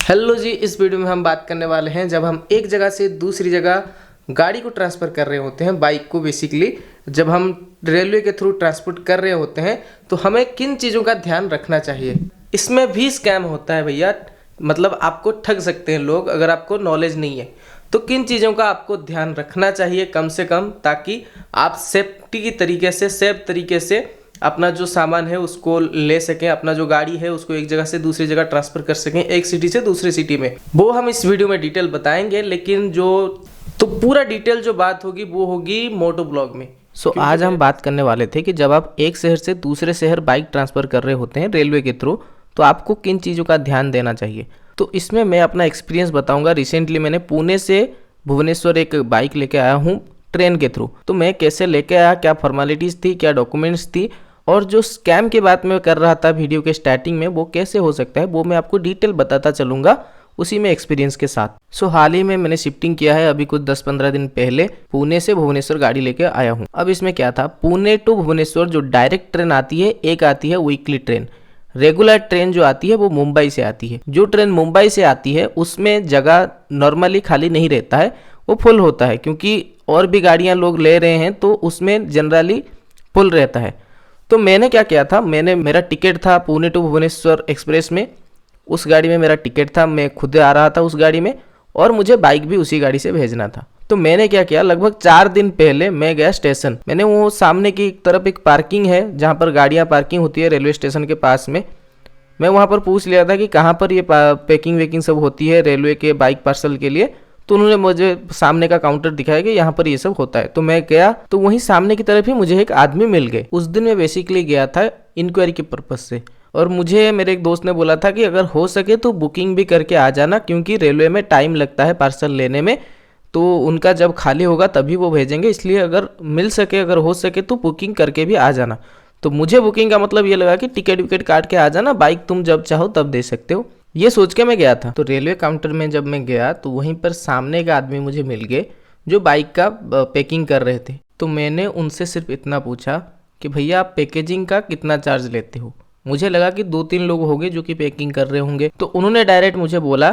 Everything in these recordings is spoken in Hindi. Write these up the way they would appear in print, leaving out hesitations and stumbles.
हेलो जी, इस वीडियो में हम बात करने वाले हैं जब हम एक जगह से दूसरी जगह गाड़ी को ट्रांसफ़र कर रहे होते हैं, बाइक को बेसिकली जब हम रेलवे के थ्रू ट्रांसपोर्ट कर रहे होते हैं तो हमें किन चीज़ों का ध्यान रखना चाहिए। इसमें भी स्कैम होता है भैया, मतलब आपको ठग सकते हैं लोग अगर आपको नॉलेज नहीं है। तो किन चीज़ों का आपको ध्यान रखना चाहिए कम से कम, ताकि आप सेफ्टी की तरीके से सेफ तरीके से अपना जो सामान है उसको ले सकें, अपना जो गाड़ी है उसको एक जगह से दूसरी जगह ट्रांसफ़र कर सकें, एक सिटी से दूसरी सिटी में। वो हम इस वीडियो में डिटेल बताएंगे, लेकिन पूरा डिटेल जो बात होगी वो होगी मोटो ब्लॉग में। आज हम बात करने वाले थे कि जब आप एक शहर से दूसरे शहर बाइक ट्रांसफ़र कर रहे होते हैं रेलवे के थ्रू, तो आपको किन चीज़ों का ध्यान देना चाहिए। तो इसमें मैं अपना एक्सपीरियंस बताऊंगा। रिसेंटली मैंने पुणे से भुवनेश्वर एक बाइक लेके आया हूँ ट्रेन के थ्रू। तो मैं कैसे लेके आया, क्या फॉर्मेलिटीज़ थी, क्या डॉक्यूमेंट्स थी, और जो स्कैम की बात मैं कर रहा था वीडियो के स्टार्टिंग में वो कैसे हो सकता है, वो मैं आपको डिटेल बताता चलूँगा उसी में एक्सपीरियंस के साथ। हाल ही में मैंने शिफ्टिंग किया है, अभी कुछ 10-15 दिन पहले पुणे से भुवनेश्वर गाड़ी लेके आया हूँ। अब इसमें क्या था, पुणे टू भुवनेश्वर जो डायरेक्ट ट्रेन आती है, एक आती है वीकली ट्रेन। रेगुलर ट्रेन जो आती है वो मुंबई से आती है। जो ट्रेन मुंबई से आती है उसमें जगह नॉर्मली खाली नहीं रहता है, वो फुल होता है, क्योंकि और भी गाड़ियाँ लोग ले रहे हैं तो उसमें जनरली फुल रहता है। तो मैंने क्या किया था, मेरा टिकट था पुणे टू भुवनेश्वर एक्सप्रेस में, उस गाड़ी में मेरा टिकट था, मैं खुद आ रहा था उस गाड़ी में, और मुझे बाइक भी उसी गाड़ी से भेजना था। तो मैंने क्या किया, लगभग 4 दिन पहले मैं गया स्टेशन। मैंने वो सामने की तरफ एक पार्किंग है जहाँ पर गाड़ियाँ पार्किंग होती है रेलवे स्टेशन के पास में, मैं वहाँ पर पूछ लिया था कि कहाँ पर ये पैकिंग वेकिंग सब होती है रेलवे के बाइक पार्सल के लिए। तो उन्होंने मुझे सामने का काउंटर दिखाया कि यहाँ पर ये सब होता है। तो मैं गया तो वहीं सामने की तरफ ही मुझे एक आदमी मिल गए। उस दिन मैं बेसिकली गया था इंक्वायरी के पर्पज़ से, और मुझे मेरे एक दोस्त ने बोला था कि अगर हो सके तो बुकिंग भी करके आ जाना, क्योंकि रेलवे में टाइम लगता है पार्सल लेने में, तो उनका जब खाली होगा तभी वो भेजेंगे, इसलिए अगर मिल सके, अगर हो सके तो बुकिंग करके भी आ जाना। तो मुझे बुकिंग का मतलब ये लगा कि टिकट विकेट काट के आ जाना, बाइक तुम जब चाहो तब दे सकते हो, ये सोच के मैं गया था। तो रेलवे काउंटर में जब मैं गया तो वहीं पर सामने का आदमी मुझे मिल गए जो बाइक का पैकिंग कर रहे थे। तो मैंने उनसे सिर्फ इतना पूछा कि भैया आप पैकेजिंग का कितना चार्ज लेते हो। मुझे लगा कि 2-3 लोग होंगे जो कि पैकिंग कर रहे होंगे। तो उन्होंने डायरेक्ट मुझे बोला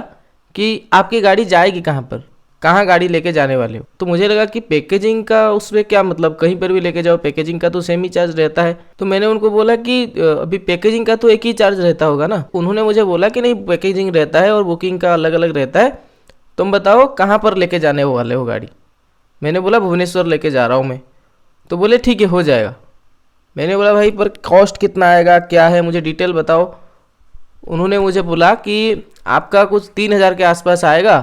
कि आपकी गाड़ी जाएगी कहाँ पर, कहाँ गाड़ी लेके जाने वाले हो। तो मुझे लगा कि पैकेजिंग का उसमें क्या मतलब, कहीं पर भी लेके जाओ पैकेजिंग का तो सेम ही चार्ज रहता है। तो मैंने उनको बोला कि अभी पैकेजिंग का तो एक ही चार्ज रहता होगा ना। उन्होंने मुझे बोला कि नहीं, पैकेजिंग रहता है और बुकिंग का अलग अलग रहता है, तुम बताओ कहाँ पर लेके जाने वाले हो गाड़ी। मैंने बोला भुवनेश्वर लेके जा रहा हूँ मैं। तो बोले ठीक है, हो जाएगा। मैंने बोला भाई पर कॉस्ट कितना आएगा, क्या है, मुझे डिटेल बताओ। उन्होंने मुझे बोला कि आपका कुछ 3,000 के आसपास आएगा,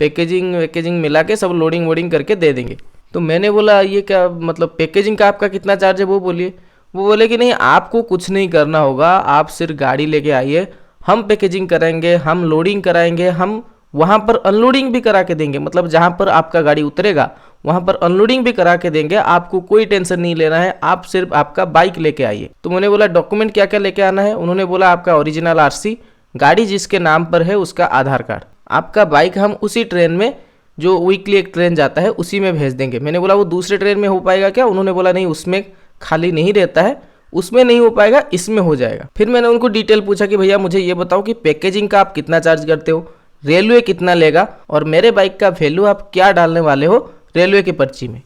पैकेजिंग मिला के सब लोडिंग वोडिंग करके दे देंगे। तो मैंने बोला ये क्या मतलब, पैकेजिंग का आपका कितना चार्ज है वो बोलिए। वो बोले कि नहीं, आपको कुछ नहीं करना होगा, आप सिर्फ गाड़ी लेके आइए, हम पैकेजिंग कराएंगे, हम लोडिंग कराएंगे, हम वहाँ पर अनलोडिंग भी करा के देंगे, मतलब जहाँ पर आपका गाड़ी उतरेगा वहाँ पर अनलोडिंग भी करा के देंगे, आपको कोई टेंशन नहीं लेना है, आप सिर्फ आपका बाइक लेके आइए। तो मैंने बोला डॉक्यूमेंट क्या क्या लेके आना है। उन्होंने बोला आपका ओरिजिनल आरसी, गाड़ी जिसके नाम पर है उसका आधार कार्ड, आपका बाइक हम उसी ट्रेन में जो वीकली एक ट्रेन जाता है उसी में भेज देंगे। मैंने बोला वो दूसरे ट्रेन में हो पाएगा क्या। उन्होंने बोला नहीं, उसमें खाली नहीं रहता है, उसमें नहीं हो पाएगा, इसमें हो जाएगा। फिर मैंने उनको डिटेल पूछा कि भैया मुझे ये बताओ कि पैकेजिंग का आप कितना चार्ज करते हो, रेलवे कितना लेगा, और मेरे बाइक का वैल्यू आप क्या डालने वाले हो रेलवे की पर्ची में।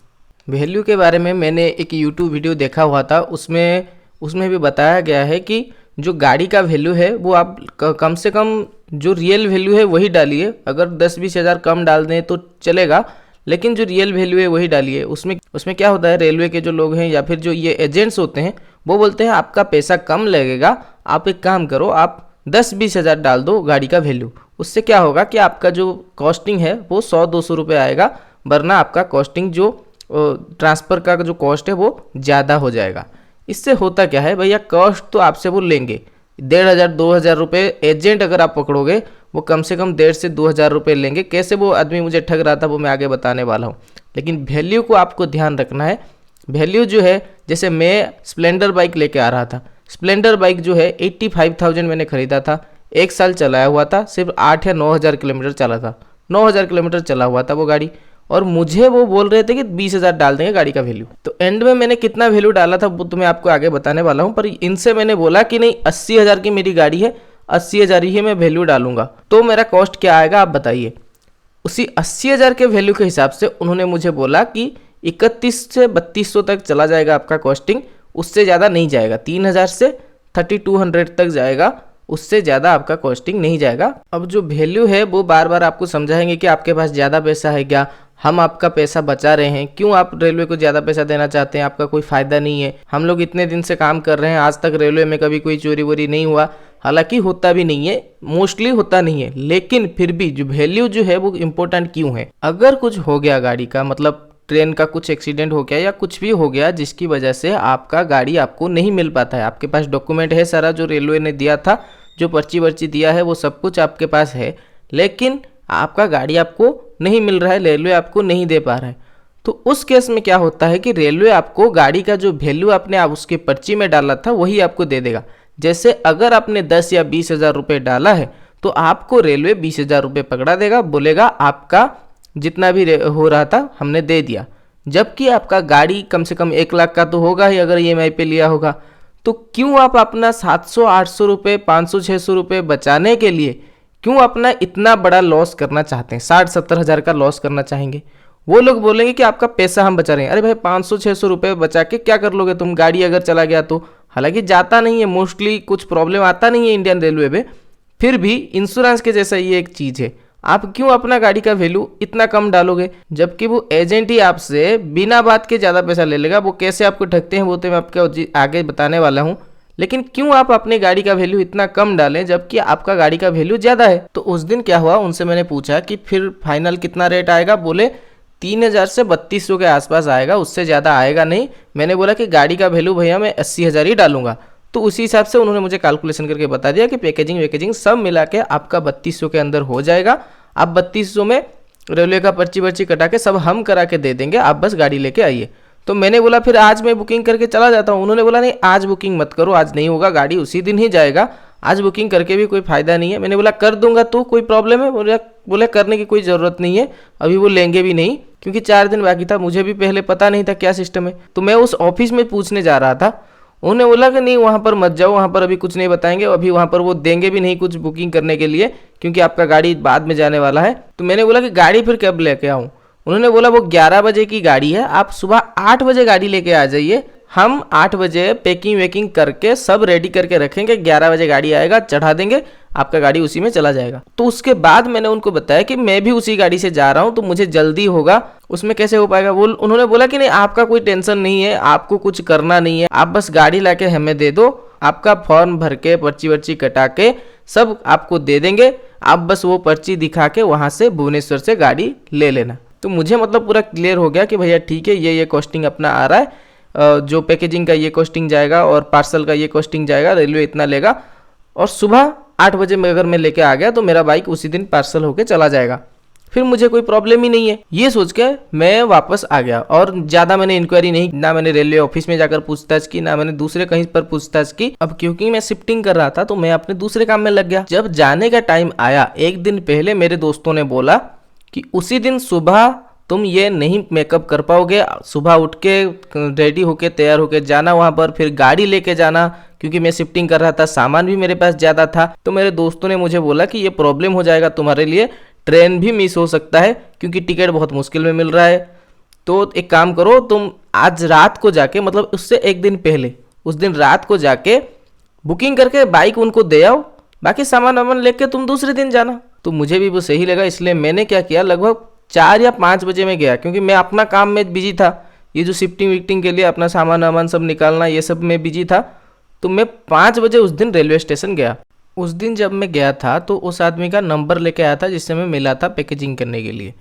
वैल्यू के बारे में मैंने एक यूट्यूब वीडियो देखा हुआ था, उसमें भी बताया गया है कि जो गाड़ी का वैल्यू है वो आप कम से कम जो रियल वैल्यू है वही डालिए। अगर 10-20 हज़ार कम डाल दें तो चलेगा, लेकिन जो रियल वैल्यू है वही डालिए। उसमें क्या होता है, रेलवे के जो लोग हैं या फिर जो ये एजेंट्स होते हैं वो बोलते हैं आपका पैसा कम लगेगा, आप एक काम करो, आप 10-20 हज़ार डाल दो गाड़ी का वैल्यू। उससे क्या होगा कि आपका जो कॉस्टिंग है वो 100-200 रुपये आएगा, वरना आपका कॉस्टिंग जो ट्रांसफ़र का जो कॉस्ट है वो ज़्यादा हो जाएगा। इससे होता क्या है भैया, कॉस्ट तो आपसे वो लेंगे 1,500-2,000 रुपये। एजेंट अगर आप पकड़ोगे वो कम से कम 1,500 से 2,000 रुपये लेंगे। कैसे वो आदमी मुझे ठग रहा था वो मैं आगे बताने वाला हूँ, लेकिन वैल्यू को आपको ध्यान रखना है। वैल्यू जो है, जैसे मैं स्प्लेंडर बाइक लेके आ रहा था, स्प्लेंडर बाइक जो है 85,000 मैंने ख़रीदा था, 1 साल चलाया हुआ था, सिर्फ 8 या 9,000 किलोमीटर चला था, 9,000 किलोमीटर चला हुआ था वो गाड़ी, और मुझे वो बोल रहे थे कि 20,000 डाल देंगे गाड़ी का वैल्यू। तो एंड में मैंने कितना वैल्यू डाला था वो तो मैं आपको आगे बताने वाला हूँ, पर इनसे मैंने बोला कि नहीं 80,000 की मेरी गाड़ी है, 80,000 ही मैं वैल्यू डालूंगा, तो मेरा कॉस्ट क्या आएगा आप बताइए। उसी 80,000 के वैल्यू के हिसाब से उन्होंने मुझे बोला कि 31 से 3200 तक चला जाएगा आपका कॉस्टिंग, उससे ज़्यादा नहीं जाएगा। 3000 से 3200 तक जाएगा, उससे ज़्यादा आपका कॉस्टिंग नहीं जाएगा। अब जो वैल्यू है वो बार बार आपको समझाएंगे कि आपके पास ज़्यादा पैसा है क्या, हम आपका पैसा बचा रहे हैं, क्यों आप रेलवे को ज़्यादा पैसा देना चाहते हैं, आपका कोई फ़ायदा नहीं है। हम लोग इतने दिन से काम कर रहे हैं, आज तक रेलवे में कभी कोई चोरी वोरी नहीं हुआ, हालांकि होता भी नहीं है, मोस्टली होता नहीं है, लेकिन फिर भी जो वैल्यू जो है वो इम्पोर्टेंट क्यों है। अगर कुछ हो गया गाड़ी का, मतलब ट्रेन का कुछ एक्सीडेंट हो गया या कुछ भी हो गया जिसकी वजह से आपका गाड़ी आपको नहीं मिल पाता है, आपके पास डॉक्यूमेंट है सारा जो रेलवे ने दिया था, जो पर्ची वर्ची दिया है वो सब कुछ आपके पास है, लेकिन आपका गाड़ी आपको नहीं मिल रहा है, रेलवे आपको नहीं दे पा रहा है, तो उस केस में क्या होता है कि रेलवे आपको गाड़ी का जो वैल्यू आपने आप उसके पर्ची में डाला था वही आपको दे देगा। जैसे अगर आपने 10 या 20,000 रुपये डाला है तो आपको रेलवे 20,000 रुपये पकड़ा देगा, बोलेगा आपका जितना भी हो रहा था हमने दे दिया। जबकि आपका गाड़ी कम से कम 1 लाख का तो होगा ही अगर EMI पे लिया होगा, तो क्यों आप अपना 700-800 रुपये 500-600 रुपये बचाने के लिए क्यों अपना इतना बड़ा लॉस करना चाहते हैं, 60-70 हज़ार का लॉस करना चाहेंगे। वो लोग बोलेंगे कि आपका पैसा हम बचा रहे हैं। अरे भाई 500-600 रुपये बचा के क्या कर लोगे तुम, गाड़ी अगर चला गया तो, हालांकि जाता नहीं है, मोस्टली कुछ प्रॉब्लम आता नहीं है इंडियन रेलवे में, फिर भी इंश्योरेंस के जैसा ये एक चीज़ है। आप क्यों अपना गाड़ी का वैल्यू इतना कम डालोगे, जबकि वो एजेंट ही आपसे बिना बात के ज़्यादा पैसा ले लेगा। वो कैसे आपको ठगते हैं वो तो मैं आपको आगे बताने वाला हूँ, लेकिन क्यों आप अपनी गाड़ी का वैल्यू इतना कम डालें जबकि आपका गाड़ी का वैल्यू ज़्यादा है। तो उस दिन क्या हुआ, उनसे मैंने पूछा कि फिर फाइनल कितना रेट आएगा, बोले 3,000 से 3200 के आसपास आएगा, उससे ज़्यादा आएगा नहीं। मैंने बोला कि गाड़ी का वैल्यू भैया मैं 80,000 ही डालूंगा, तो उसी हिसाब से उन्होंने मुझे कैलकुलेशन करके बता दिया कि पैकेजिंग सब मिला के आपका 3200 के अंदर हो जाएगा। आप 3200 में रेलवे का पर्ची कटा के सब हम करा के दे देंगे, आप बस गाड़ी लेके आइए। तो मैंने बोला फिर आज मैं बुकिंग करके चला जाता हूँ। उन्होंने बोला नहीं आज बुकिंग मत करो, आज नहीं होगा, गाड़ी उसी दिन ही जाएगा, आज बुकिंग करके भी कोई फ़ायदा नहीं है। मैंने बोला कर दूंगा तो कोई प्रॉब्लम है, बोले करने की कोई ज़रूरत नहीं है, अभी वो लेंगे भी नहीं क्योंकि 4 दिन बाकी था। मुझे भी पहले पता नहीं था क्या सिस्टम है, तो मैं उस ऑफिस में पूछने जा रहा था। उन्होंने बोला कि नहीं वहाँ पर मत जाओ, वहाँ पर अभी कुछ नहीं बताएंगे, अभी वहाँ पर वो देंगे भी नहीं कुछ बुकिंग करने के लिए क्योंकि आपका गाड़ी बाद में जाने वाला है। तो मैंने बोला कि गाड़ी फिर कब लेके आऊँ। उन्होंने बोला वो 11 बजे की गाड़ी है, आप सुबह 8 बजे गाड़ी लेके आ जाइए, हम 8 बजे पैकिंग वैकिंग करके सब रेडी करके रखेंगे, 11 बजे गाड़ी आएगा, चढ़ा देंगे, आपका गाड़ी उसी में चला जाएगा। तो उसके बाद मैंने उनको बताया कि मैं भी उसी गाड़ी से जा रहा हूँ तो मुझे जल्दी होगा, उसमें कैसे हो पाएगा। वो उन्होंने बोला कि नहीं आपका कोई टेंशन नहीं है, आपको कुछ करना नहीं है, आप बस गाड़ी लाके हमें दे दो, आपका फॉर्म भर के पर्ची वर्ची कटा के सब आपको दे देंगे, आप बस वो पर्ची दिखा के वहाँ से भुवनेश्वर से गाड़ी ले लेना। तो मुझे मतलब पूरा क्लियर हो गया कि भैया ठीक है ये कॉस्टिंग अपना आ रहा है, जो पैकेजिंग का ये कॉस्टिंग जाएगा और पार्सल का ये कॉस्टिंग जाएगा, रेलवे इतना लेगा, और सुबह 8 बजे में अगर मैं लेके आ गया तो मेरा बाइक उसी दिन पार्सल होके चला जाएगा, फिर मुझे कोई प्रॉब्लम ही नहीं है। ये सोच के मैं वापस आ गया और ज़्यादा मैंने इंक्वायरी नहीं, ना मैंने रेलवे ऑफिस में जाकर पूछताछ की, ना मैंने दूसरे कहीं पर पूछताछ की। अब क्योंकि मैं शिफ्टिंग कर रहा था तो मैं अपने दूसरे काम में लग गया। जब जाने का टाइम आया, एक दिन पहले मेरे दोस्तों ने बोला कि उसी दिन सुबह तुम ये नहीं मेकअप कर पाओगे, सुबह उठ के रेडी होके तैयार होके जाना वहाँ पर, फिर गाड़ी लेके जाना, क्योंकि मैं शिफ्टिंग कर रहा था, सामान भी मेरे पास ज़्यादा था। तो मेरे दोस्तों ने मुझे बोला कि ये प्रॉब्लम हो जाएगा तुम्हारे लिए, ट्रेन भी मिस हो सकता है क्योंकि टिकट बहुत मुश्किल में मिल रहा है। तो एक काम करो, तुम आज रात को जाके, मतलब उससे एक दिन पहले, उस दिन रात को जाके बुकिंग करके बाइक उनको दे आओ, बाकी सामान वामान लेके तुम दूसरे दिन जाना। तो मुझे भी वो सही लगा, इसलिए मैंने क्या किया, लगभग 4 या 5 बजे में गया, क्योंकि मैं अपना काम में बिजी था, ये जो शिफ्टिंग विफ्टिंग के लिए अपना सामान वामान सब निकालना ये सब में बिजी था। तो मैं 5 बजे उस दिन रेलवे स्टेशन गया। उस दिन जब मैं गया था तो उस आदमी का नंबर लेके आया था जिससे मैं मिला था पैकेजिंग करने के लिए।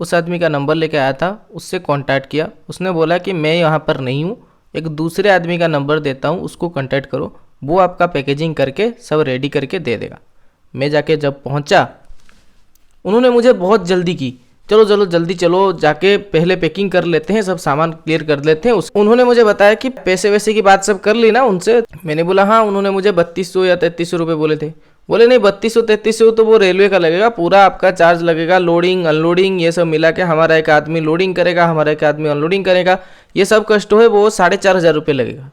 उस आदमी का नंबर लेके आया था, उससे कांटेक्ट किया, उसने बोला कि मैं यहाँ पर नहीं हूँ, एक दूसरे आदमी का नंबर देता हूँ, उसको कांटेक्ट करो, वो आपका पैकेजिंग करके सब रेडी करके दे देगा। मैं जाके जब पहुँचा, उन्होंने मुझे बहुत जल्दी की, चलो चलो जल्दी चलो, जाके पहले पैकिंग कर लेते हैं, सब सामान क्लियर कर लेते हैं। उन्होंने मुझे बताया कि पैसे वैसे की बात सब कर ली ना उनसे। मैंने बोला हाँ। उन्होंने मुझे 3200 या 3300 रुपये बोले थे। बोले नहीं 3200-3300 तो वो रेलवे का लगेगा, पूरा आपका चार्ज लगेगा, लोडिंग अनलोडिंग ये सब मिला के, हमारा एक आदमी लोडिंग करेगा, हमारा एक आदमी अनलोडिंग करेगा, ये सब कष्ट है वो 4,500 रुपये लगेगा।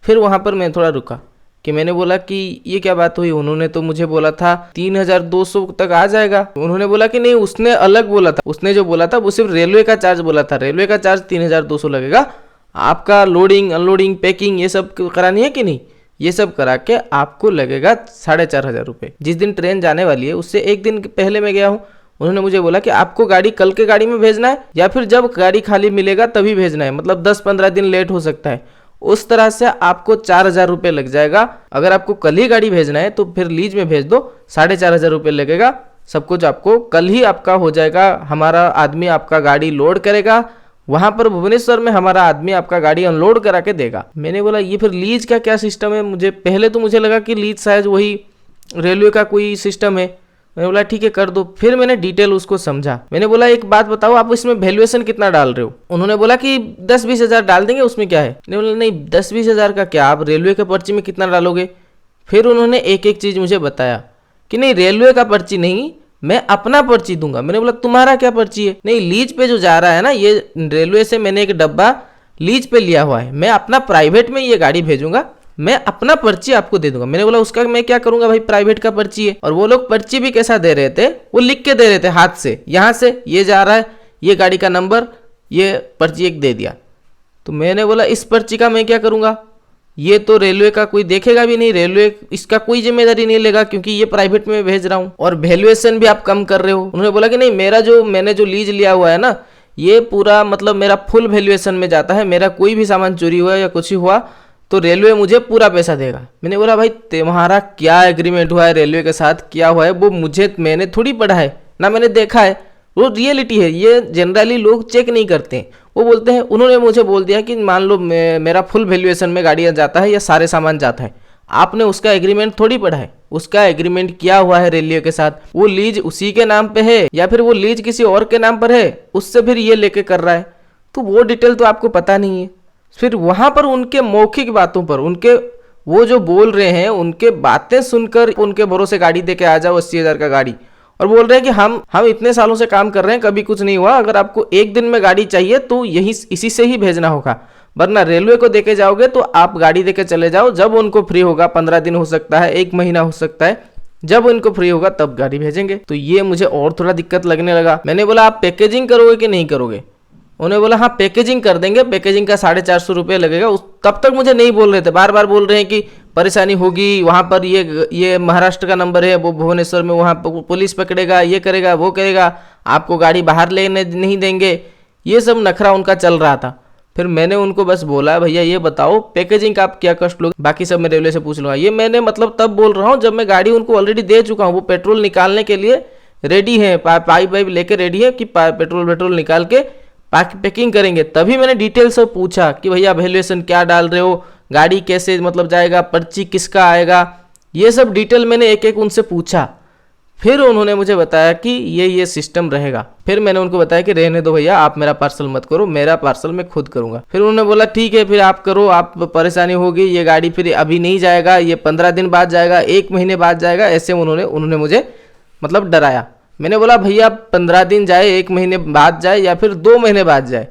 फिर वहाँ पर मैं थोड़ा रुका, कि मैंने बोला कि ये क्या बात हुई, उन्होंने तो मुझे बोला था 3200 तक आ जाएगा। उन्होंने बोला कि नहीं, उसने अलग बोला था, उसने जो बोला था वो सिर्फ रेलवे का चार्ज बोला था, रेलवे का चार्ज 3200 लगेगा, आपका लोडिंग अनलोडिंग पैकिंग ये सब करानी है कि नहीं, ये सब करा के आपको लगेगा 4500 रुपये। जिस दिन ट्रेन जाने वाली है उससे एक दिन पहले मैं गया हूँ, उन्होंने मुझे बोला कि आपको गाड़ी कल के गाड़ी में भेजना है या फिर जब गाड़ी खाली मिलेगा तभी भेजना है, मतलब 10-15 दिन लेट हो सकता है। उस तरह से आपको 4000 रुपये लग जाएगा। अगर आपको कल ही गाड़ी भेजना है तो फिर लीज में भेज दो, 4500 रुपये लगेगा। सब कुछ आपको कल ही आपका हो जाएगा, हमारा आदमी आपका गाड़ी लोड करेगा, वहां पर भुवनेश्वर में हमारा आदमी आपका गाड़ी अनलोड करा के देगा। मैंने बोला ये फिर लीज का क्या सिस्टम है, मुझे पहले तो मुझे लगा कि लीज शायद वही रेलवे का कोई सिस्टम है। मैंने बोला ठीक है कर दो। फिर मैंने डिटेल उसको समझा। मैंने बोला एक बात बताओ, आप इसमें वैल्यूएशन कितना डाल रहे हो। उन्होंने बोला कि 10-20 हज़ार डाल देंगे, उसमें क्या है। मैंने बोला नहीं 10-20 हज़ार का क्या, आप रेलवे के पर्ची में कितना डालोगे। फिर उन्होंने एक एक चीज़ मुझे बताया कि नहीं रेलवे का पर्ची नहीं, मैं अपना पर्ची दूंगा। मैंने बोला तुम्हारा क्या पर्ची है। नहीं लीज पे जो जा रहा है ना, ये रेलवे से मैंने एक डब्बा लीज पे लिया हुआ है, मैं अपना प्राइवेट में ये गाड़ी भेजूंगा, मैं अपना पर्ची आपको दे दूंगा। मैंने बोला उसका मैं क्या करूंगा भाई, प्राइवेट का पर्ची है। और वो लोग पर्ची भी कैसा दे रहे थे, वो लिख के दे रहे थे हाथ से, यहाँ से ये जा रहा है, ये गाड़ी का नंबर, ये पर्ची एक दे दिया। तो मैंने बोला इस पर्ची का मैं क्या करूंगा, ये तो रेलवे का कोई देखेगा भी नहीं, रेलवे इसका कोई जिम्मेदारी नहीं लेगा क्योंकि ये प्राइवेट में भेज रहा हूँ, और वैल्यूएशन भी आप कम कर रहे हो। उन्होंने बोला कि नहीं मेरा जो मैंने जो लीज लिया हुआ है ना, ये पूरा मतलब मेरा फुल वैल्यूएशन में जाता है, मेरा कोई भी सामान चोरी हुआ या कुछ ही हुआ तो रेलवे मुझे पूरा पैसा देगा। मैंने बोला भाई तुम्हारा क्या एग्रीमेंट हुआ है रेलवे के साथ, क्या हुआ है वो मुझे, मैंने थोड़ी पढ़ा है ना मैंने देखा है, वो रियलिटी है, ये जनरली लोग चेक नहीं करते हैं। वो बोलते हैं, उन्होंने मुझे बोल दिया कि मान लो मेरा फुल वैल्यूएशन में गाड़ियाँ जाता है या सारे सामान जाता है, आपने उसका एग्रीमेंट थोड़ी पढ़ा है, उसका एग्रीमेंट क्या हुआ है रेलवे के साथ, वो लीज उसी के नाम पे है या फिर वो लीज किसी और के नाम पर है, उससे फिर ये लेके कर रहा है, तो वो डिटेल तो आपको पता नहीं है। फिर वहां पर उनके मौखिक बातों पर, उनके वो जो बोल रहे हैं उनके बातें सुनकर उनके भरोसे गाड़ी दे के आ जाओ 80,000 का गाड़ी, और बोल रहे हैं कि हम इतने सालों से काम कर रहे हैं कभी कुछ नहीं हुआ, अगर आपको एक दिन में गाड़ी चाहिए तो यही इसी से ही भेजना होगा, वरना रेलवे को देके जाओगे तो आप गाड़ी देके चले जाओ, जब उनको फ्री होगा 15 दिन हो सकता है, 1 महीना हो सकता है, जब उनको फ्री होगा तब गाड़ी भेजेंगे। तो ये मुझे और थोड़ा दिक्कत लगने लगा। मैंने बोला आप पैकेजिंग करोगे कि नहीं करोगे। उन्होंने बोला हाँ पैकेजिंग कर देंगे, पैकेजिंग का 450 रुपये लगेगा। तब तक मुझे नहीं बोल रहे थे, बार बार बोल रहे हैं कि परेशानी होगी, वहाँ पर ये महाराष्ट्र का नंबर है, वो भुवनेश्वर में वहाँ पर पुलिस पकड़ेगा, ये करेगा वो करेगा, आपको गाड़ी बाहर लेने नहीं देंगे, ये सब नखरा उनका चल रहा था। फिर मैंने उनको बस बोला भैया ये बताओ पैकेजिंग का आप क्या कष्ट लोगे, बाकी सब मैं रेलवे से पूछ लूँगा। ये मैंने मतलब तब बोल रहा हूँ जब मैं गाड़ी उनको ऑलरेडी दे चुका हूँ, वो पेट्रोल निकालने के लिए रेडी है, पाइप वाइप लेके रेडी है कि पेट्रोल निकाल के पैकिंग करेंगे। तभी मैंने डिटेल से पूछा कि भैया वैल्यूएशन क्या डाल रहे हो, गाड़ी कैसे मतलब जाएगा, पर्ची किसका आएगा, ये सब डिटेल मैंने एक एक उनसे पूछा। फिर उन्होंने मुझे बताया कि ये सिस्टम रहेगा। फिर मैंने उनको बताया कि रहने दो भैया, आप मेरा पार्सल मत करो, मेरा पार्सल मैं खुद करूंगा। फिर उन्होंने बोला ठीक है फिर आप करो, आप परेशानी होगी, ये गाड़ी फिर अभी नहीं जाएगा, ये 15 दिन बाद जाएगा, 1 महीने बाद जाएगा, ऐसे उन्होंने मुझे मतलब डराया। मैंने बोला भैया 15 दिन जाए, 1 महीने बाद जाए या फिर 2 महीने बाद जाए,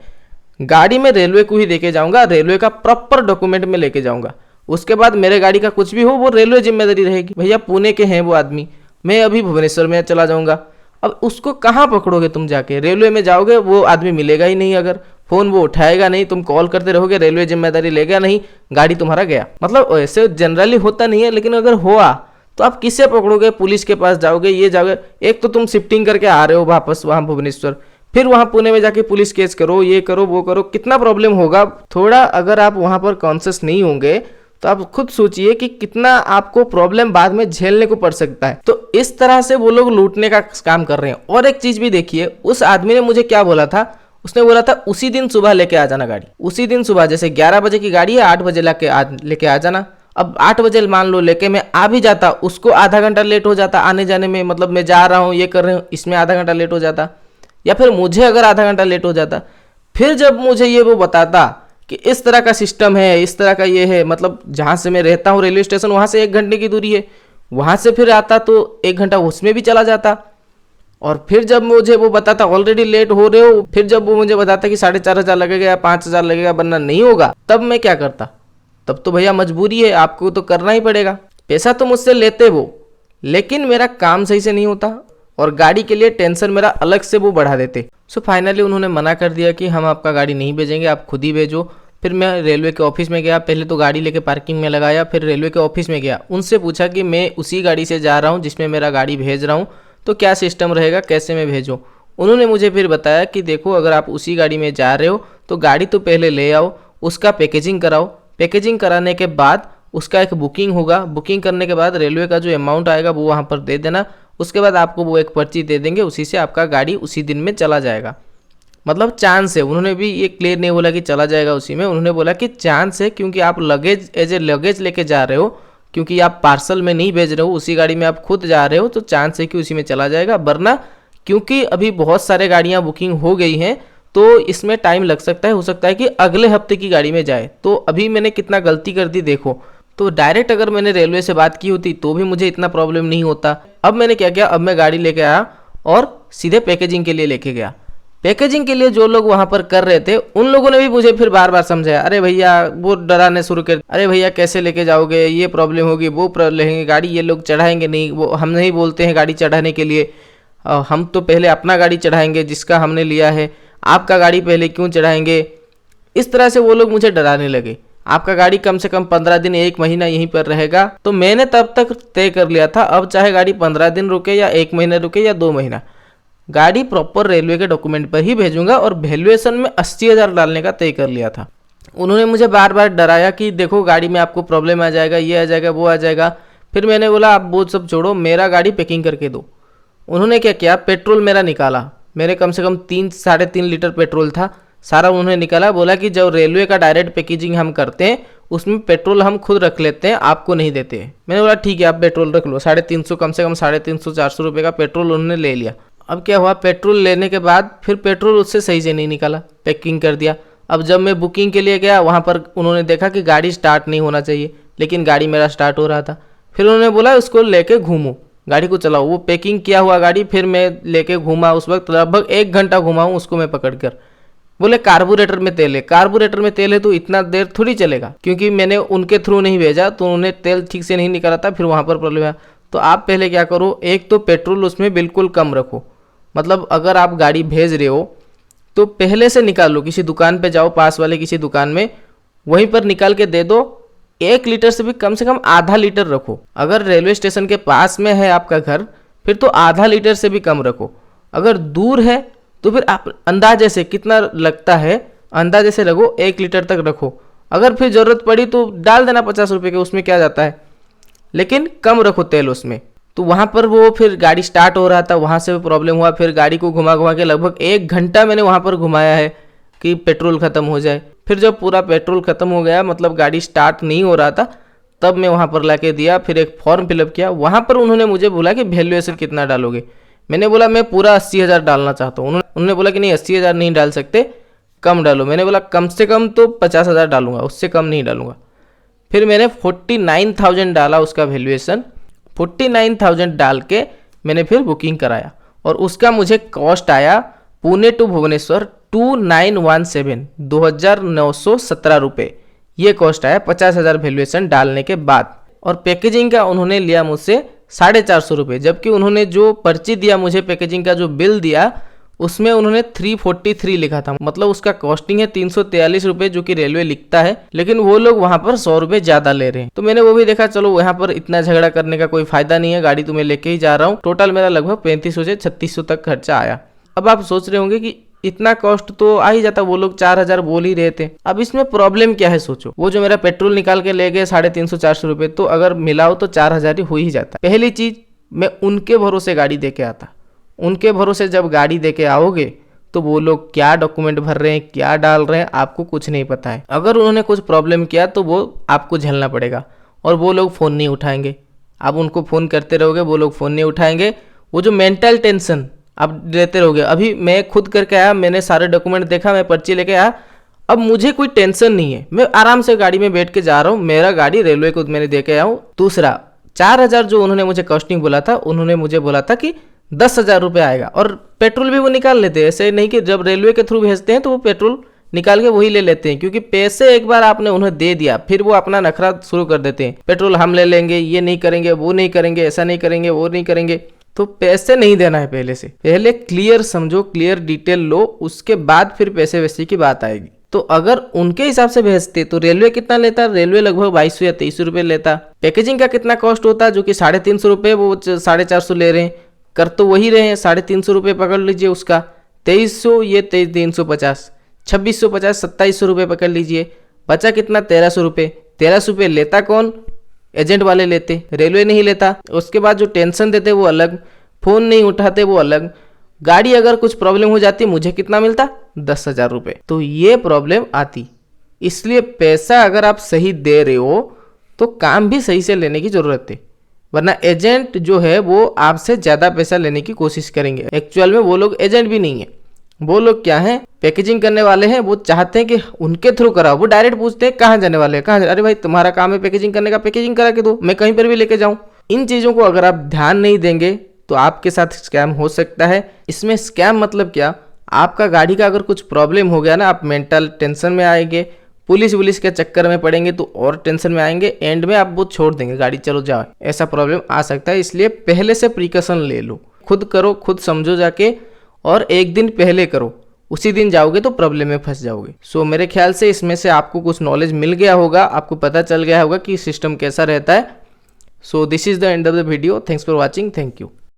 गाड़ी में रेलवे को ही लेके जाऊंगा, रेलवे का प्रॉपर डॉक्यूमेंट में लेके जाऊंगा, उसके बाद मेरे गाड़ी का कुछ भी हो वो रेलवे जिम्मेदारी रहेगी। भैया पुणे के हैं वो आदमी, मैं अभी भुवनेश्वर में चला जाऊंगा, अब उसको कहाँ पकड़ोगे तुम जाके, रेलवे में जाओगे वो आदमी मिलेगा ही नहीं, अगर फ़ोन वो उठाएगा नहीं, तुम कॉल करते रहोगे, रेलवे जिम्मेदारी लेगा नहीं, गाड़ी तुम्हारा गया। मतलब ऐसे जनरली होता नहीं है, लेकिन अगर हुआ तो आप किसे पकड़ोगे, पुलिस के पास जाओगे, ये जाओगे। एक तो तुम शिफ्टिंग करके आ रहे हो वापस वहाँ भुवनेश्वर, फिर वहाँ पुणे में जाके पुलिस केस करो, ये करो वो करो, कितना प्रॉब्लम होगा। थोड़ा अगर आप वहाँ पर कॉन्शियस नहीं होंगे तो आप खुद सोचिए कि कितना आपको प्रॉब्लम बाद में झेलने को पड़ सकता है। तो इस तरह से वो लोग लूटने का काम कर रहे हैं। और एक चीज़ भी देखिए, उस आदमी ने मुझे क्या बोला था, उसने बोला था उसी दिन सुबह लेके आ जाना गाड़ी, उसी दिन सुबह, जैसे 11 बजे की गाड़ी है, 8 बजे लेके आ जाना। अब 8 बजे मान लो लेके मैं आ भी जाता, उसको आधा घंटा लेट हो जाता आने जाने में, मतलब मैं जा रहा हूँ ये कर रहा हूँ, इसमें आधा घंटा लेट हो जाता, या फिर मुझे अगर आधा घंटा लेट हो जाता, फिर जब मुझे ये वो बताता कि इस तरह का सिस्टम है, इस तरह का ये है, मतलब जहाँ से मैं रहता हूँ रेलवे स्टेशन वहाँ से 1 घंटे की दूरी है, वहाँ से फिर आता तो 1 घंटा उसमें भी चला जाता। और फिर जब मुझे वो बताता ऑलरेडी लेट हो रहे हो, फिर जब वो मुझे बताता कि 4,500 लगेगा या 5,000 लगेगा वरना नहीं होगा, तब मैं क्या करता, तब तो भैया मजबूरी है, आपको तो करना ही पड़ेगा। पैसा तो मुझसे लेते वो, लेकिन मेरा काम सही से नहीं होता और गाड़ी के लिए टेंशन मेरा अलग से वो बढ़ा देते। सो फाइनली उन्होंने मना कर दिया कि हम आपका गाड़ी नहीं भेजेंगे, आप खुद ही भेजो। फिर मैं रेलवे के ऑफिस में गया, पहले तो गाड़ी लेके पार्किंग में लगाया, फिर रेलवे के ऑफिस में गया, उनसे पूछा कि मैं उसी गाड़ी से जा रहा हूँ जिसमें मेरा गाड़ी भेज रहा हूँ, तो क्या सिस्टम रहेगा, कैसे मैं भेजूँ। उन्होंने मुझे फिर बताया कि देखो अगर आप उसी गाड़ी में जा रहे हो तो गाड़ी तो पहले ले आओ, उसका पैकेजिंग कराओ, पैकेजिंग कराने के बाद उसका एक बुकिंग होगा, बुकिंग करने के बाद रेलवे का जो अमाउंट आएगा वो वहाँ पर दे देना, उसके बाद आपको वो एक पर्ची दे देंगे, उसी से आपका गाड़ी उसी दिन में चला जाएगा। मतलब चांस है, उन्होंने भी ये क्लियर नहीं बोला कि चला जाएगा उसी में, उन्होंने बोला कि चांस है, क्योंकि आप लगेज एज ए लगेज लेके जा रहे हो, क्योंकि आप पार्सल में नहीं भेज रहे हो, उसी गाड़ी में आप खुद जा रहे हो, तो चांस है कि उसी में चला जाएगा। वरना क्योंकि अभी बहुत सारे गाड़ियाँ बुकिंग हो गई हैं तो इसमें टाइम लग सकता है, हो सकता है कि अगले हफ्ते की गाड़ी में जाए। तो अभी मैंने कितना गलती कर दी देखो, तो डायरेक्ट अगर मैंने रेलवे से बात की होती तो भी मुझे इतना प्रॉब्लम नहीं होता। अब मैंने क्या किया, अब मैं गाड़ी लेके आया और सीधे पैकेजिंग के लिए लेके गया। पैकेजिंग के लिए जो लोग वहाँ पर कर रहे थे उन लोगों ने भी मुझे फिर बार बार समझाया, अरे भैया वो डराने शुरू कर, अरे भैया कैसे लेके जाओगे, ये प्रॉब्लम होगी, वो लेंगे गाड़ी, ये लोग चढ़ाएंगे नहीं, वो हम नहीं बोलते हैं गाड़ी चढ़ाने के लिए, हम तो पहले अपना गाड़ी चढ़ाएंगे जिसका हमने लिया है, आपका गाड़ी पहले क्यों चढ़ाएंगे। इस तरह से वो लोग मुझे डराने लगे, आपका गाड़ी कम से कम 15 दिन 1 महीना यहीं पर रहेगा। तो मैंने तब तक तय कर लिया था, अब चाहे गाड़ी 15 दिन रुके या 1 महीना रुके या 2 महीना, गाड़ी प्रॉपर रेलवे के डॉक्यूमेंट पर ही भेजूंगा। और वैल्यूएशन में 80,000 डालने का तय कर लिया था। उन्होंने मुझे बार बार डराया कि देखो गाड़ी में आपको प्रॉब्लम आ जाएगा, ये आ जाएगा, वो आ जाएगा। फिर मैंने बोला आप वो सब छोड़ो, मेरा गाड़ी पैकिंग करके दो। उन्होंने क्या किया, पेट्रोल मेरा निकाला, मेरे कम से कम 3-3.5 लीटर पेट्रोल था, सारा उन्होंने निकाला। बोला कि जब रेलवे का डायरेक्ट पैकेजिंग हम करते हैं उसमें पेट्रोल हम खुद रख लेते हैं, आपको नहीं देते हैं। मैंने बोला ठीक है आप पेट्रोल रख लो, 350 कम से कम 350-400 रुपये का पेट्रोल उन्होंने ले लिया। अब क्या हुआ, पेट्रोल लेने के बाद फिर पेट्रोल उससे सही से नहीं निकाला, पैकिंग कर दिया। अब जब मैं बुकिंग के लिए गया वहाँ पर उन्होंने देखा कि गाड़ी स्टार्ट नहीं होना चाहिए, लेकिन गाड़ी मेरा स्टार्ट हो रहा था। फिर उन्होंने बोला उसको लेके घूमो, गाड़ी को चलाओ। वो पैकिंग किया हुआ गाड़ी फिर मैं लेके घूमा, उस वक्त लगभग 1 घंटा घुमाऊँ उसको मैं पकड़कर। बोले कार्बोरेटर में तेल है, कार्बोरेटर में तेल है तो इतना देर थोड़ी चलेगा, क्योंकि मैंने उनके थ्रू नहीं भेजा तो उन्होंने तेल ठीक से नहीं निकाला था, फिर वहाँ पर प्रॉब्लम है। तो आप पहले क्या करो, एक तो पेट्रोल उसमें बिल्कुल कम रखो, मतलब अगर आप गाड़ी भेज रहे हो तो पहले से निकाल लो, किसी दुकान पे जाओ, पास वाले किसी दुकान में, वहीं पर निकाल के दे दो। 1 लीटर से भी कम से कम आधा लीटर रखो। अगर रेलवे स्टेशन के पास में है आपका घर फिर तो आधा लीटर से भी कम रखो, अगर दूर है तो फिर आप अंदाजे से कितना लगता है अंदाजे से रखो, 1 लीटर तक रखो। अगर फिर ज़रूरत पड़ी तो डाल देना 50 रुपये के, उसमें क्या जाता है, लेकिन कम रखो तेल उसमें। तो वहाँ पर वो फिर गाड़ी स्टार्ट हो रहा था, वहाँ से भी प्रॉब्लम हुआ, फिर गाड़ी को घुमा घुमा के लगभग 1 घंटा मैंने वहाँ पर घुमाया है कि पेट्रोल ख़त्म हो जाए। फिर जब पूरा पेट्रोल ख़त्म हो गया, मतलब गाड़ी स्टार्ट नहीं हो रहा था, तब मैं वहाँ पर ला के दिया, फिर एक फॉर्म फिलअप किया। वहाँ पर उन्होंने मुझे बोला कि वैल्यूएशन कितना डालोगे। मैंने बोला मैं पूरा 80,000 डालना चाहता हूँ। उन्होंने बोला कि नहीं 80,000 नहीं डाल सकते, कम डालो। मैंने बोला कम से कम तो 50,000 डालूंगा, उससे कम नहीं डालूंगा। फिर मैंने 49,000 डाला उसका वैल्यूएशन। 49,000 डाल के मैंने फिर बुकिंग कराया और उसका मुझे कॉस्ट आया पुणे टू भुवनेश्वर 2917 2,917 रुपये, ये कॉस्ट आया 50,000 वैल्यूएशन डालने के बाद। और पैकेजिंग का उन्होंने लिया मुझसे 450 रुपये, जबकि उन्होंने जो पर्ची दिया मुझे, पैकेजिंग का जो बिल दिया, उसमें उन्होंने 343 लिखा था, मतलब उसका कॉस्टिंग है 343 रुपये, जो कि रेलवे लिखता है, लेकिन वो लोग वहाँ पर 100 रुपये ज़्यादा ले रहे हैं। तो मैंने वो भी देखा, चलो यहाँ पर इतना झगड़ा करने का कोई फायदा नहीं है, गाड़ी तो मैं लेके ही जा रहा हूँ। टोटल मेरा लगभग 3500 से 3600 तक खर्चा आया। अब आप सोच रहे होंगे कि इतना कॉस्ट तो आ ही जाता, वो लोग 4,000 बोल ही रहे थे। अब इसमें प्रॉब्लम क्या है सोचो, वो जो मेरा पेट्रोल निकाल के ले गए 350-400 रुपये, तो अगर मिलाओ तो 4,000 ही हो ही जाता। पहली चीज, मैं उनके भरोसे गाड़ी दे के आता, उनके भरोसे जब गाड़ी दे के आओगे तो वो लोग क्या डॉक्यूमेंट भर रहे हैं, क्या डाल रहे हैं, आपको कुछ नहीं पता है। अगर उन्होंने कुछ प्रॉब्लम किया तो वो आपको झेलना पड़ेगा, और वो लोग फ़ोन नहीं उठाएंगे। आप उनको फ़ोन करते रहोगे, वो लोग फ़ोन नहीं उठाएंगे। वो जो मेंटल टेंशन आप देते रहोगे। अभी मैं खुद करके आया, मैंने सारे डॉक्यूमेंट देखा, मैं पर्ची लेके आया, अब मुझे कोई टेंशन नहीं है, मैं आराम से गाड़ी में बैठ के जा रहा हूँ, मेरा गाड़ी रेलवे को मैंने दे के आया हूँ। दूसरा, 4,000 जो उन्होंने मुझे कॉस्टिंग बोला था, उन्होंने मुझे बोला था कि 10,000 रुपये आएगा, और पेट्रोल भी वो निकाल लेते हैं। ऐसे नहीं कि जब रेलवे के थ्रू भेजते हैं तो वो पेट्रोल निकाल के वही ले लेते हैं, क्योंकि पैसे एक बार आपने उन्हें दे दिया फिर वो अपना नखरा शुरू कर देते हैं, पेट्रोल हम ले लेंगे, ये नहीं करेंगे, वो नहीं करेंगे, ऐसा नहीं करेंगे, वो नहीं करेंगे। तो पैसे नहीं देना है पहले से, पहले क्लियर समझो, क्लियर डिटेल लो, उसके बाद फिर पैसे वैसे की बात आएगी। तो अगर उनके हिसाब से भेजते तो रेलवे कितना लेता, रेलवे लगभग 2200 या 2300 रुपये लेता। पैकेजिंग का कितना कॉस्ट होता, जो कि 350 रुपये, वो 450 ले रहे हैं, कर तो वही रहे हैं, 350 रुपये पकड़ लीजिए उसका, 2300 ये 350, 2650, 2700 रुपये पकड़ लीजिए, बचा कितना 1300 रुपये। 1300 रुपये लेता कौन, एजेंट वाले लेते, रेलवे नहीं लेता। उसके बाद जो टेंशन देते वो अलग, फ़ोन नहीं उठाते वो अलग, गाड़ी अगर कुछ प्रॉब्लम हो जाती मुझे कितना मिलता, 10,000 रुपये। तो ये प्रॉब्लम आती। इसलिए पैसा अगर आप सही दे रहे हो तो काम भी सही से लेने की ज़रूरत है, वरना एजेंट जो है वो आपसे ज़्यादा पैसा लेने की कोशिश करेंगे। एक्चुअल में वो लोग एजेंट भी नहीं है, वो लोग क्या हैं, पैकेजिंग करने वाले हैं। वो चाहते हैं कि उनके थ्रू कराओ, वो डायरेक्ट पूछते हैं कहाँ जाने वाले हैं, कहाँ, अरे भाई तुम्हारा काम है पैकेजिंग करने का, पैकेजिंग करा के दो, मैं कहीं पर भी लेके जाऊँ। इन चीज़ों को अगर आप ध्यान नहीं देंगे तो आपके साथ स्कैम हो सकता है। इसमें स्कैम मतलब क्या, आपका गाड़ी का अगर कुछ प्रॉब्लम हो गया ना, आप मेंटल टेंशन में आएंगे, पुलिस के चक्कर में पड़ेंगे तो और टेंशन में आएंगे, एंड में आप वो छोड़ देंगे, गाड़ी चलो जाओ, ऐसा प्रॉब्लम आ सकता है। इसलिए पहले से प्रिकॉशन ले लो, खुद करो, खुद समझो जाके, और एक दिन पहले करो, उसी दिन जाओगे तो प्रॉब्लम में फंस जाओगे। सो मेरे ख्याल से इसमें से आपको कुछ नॉलेज मिल गया होगा, आपको पता चल गया होगा कि सिस्टम कैसा रहता है। So this is the end of the video, thanks for watching, thank you.